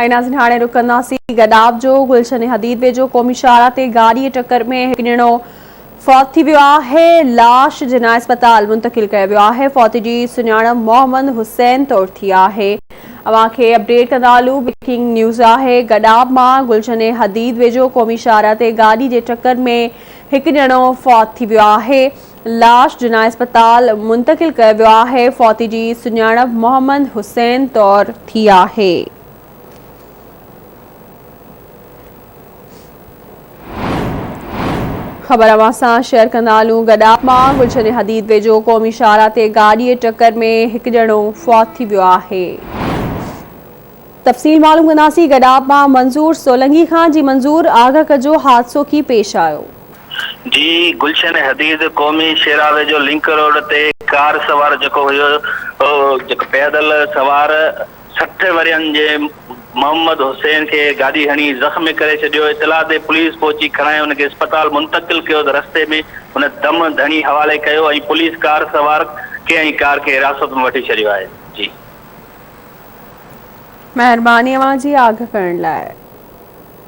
नाज़रीन हाणे रुख कंदासीं गडाब जो गुलशन हदीद वेझो क़ौमी शाहरा ते गाड़ी टक्कर में हिकु ॼणो फौत थी वियो आहे। लाश जिना अस्पताल मुंतकिल कयो वियो आहे। फौत जी सुञाणप मोहम्मद हुसैन तौर थी आहे। अवांखे अपडेट कंदा हलूं। ब्रेकिंग न्यूज़ आहे। गडाब मां गुलशन हदीद वेझो क़ौमी शाहरा ते गाड़ी जे टक्कर में हिकु ॼणो फौत थी वियो आहे। लाश जिना अस्पताल मुंतकिल कयो वियो आहे। फौती जी सुञाणप मोहम्मद हुसैन तौर थी आहे। खबर अवां सां शेयर कंदा हलूं। गडाब मां गुलशन हदीद वेझो क़ौमी शाहरा ते गाड़ी टक्कर में हिकु ॼणो फौत थी वियो आहे। तफ़सील मालूम कंदासीं। गडाब मां मंज़ूर सोलंगी खां। जी मंज़ूर, आगाह कजो हादसो की पेश आयो। जी, गुलशन हदीद क़ौमी शाहरा वेझो लिंक रोड ते कार सवार जेको हुयो जेको पैदल सवार 60 वरियनि जे मोहम्मद हुसैन के गाड़ी हणी ज़ख्मी करे छॾियो। इतला ते पुलिस पहुची खणाए उनके अस्पताल मुंतकिल कयो। रस्ते में उन दम धणी हवाले कयो ऐं पुलिस कार सवार के कार के हिरासत में वठी छॾियो आहे। जी, महिरबानी अवां जी आगाह करण लाइ।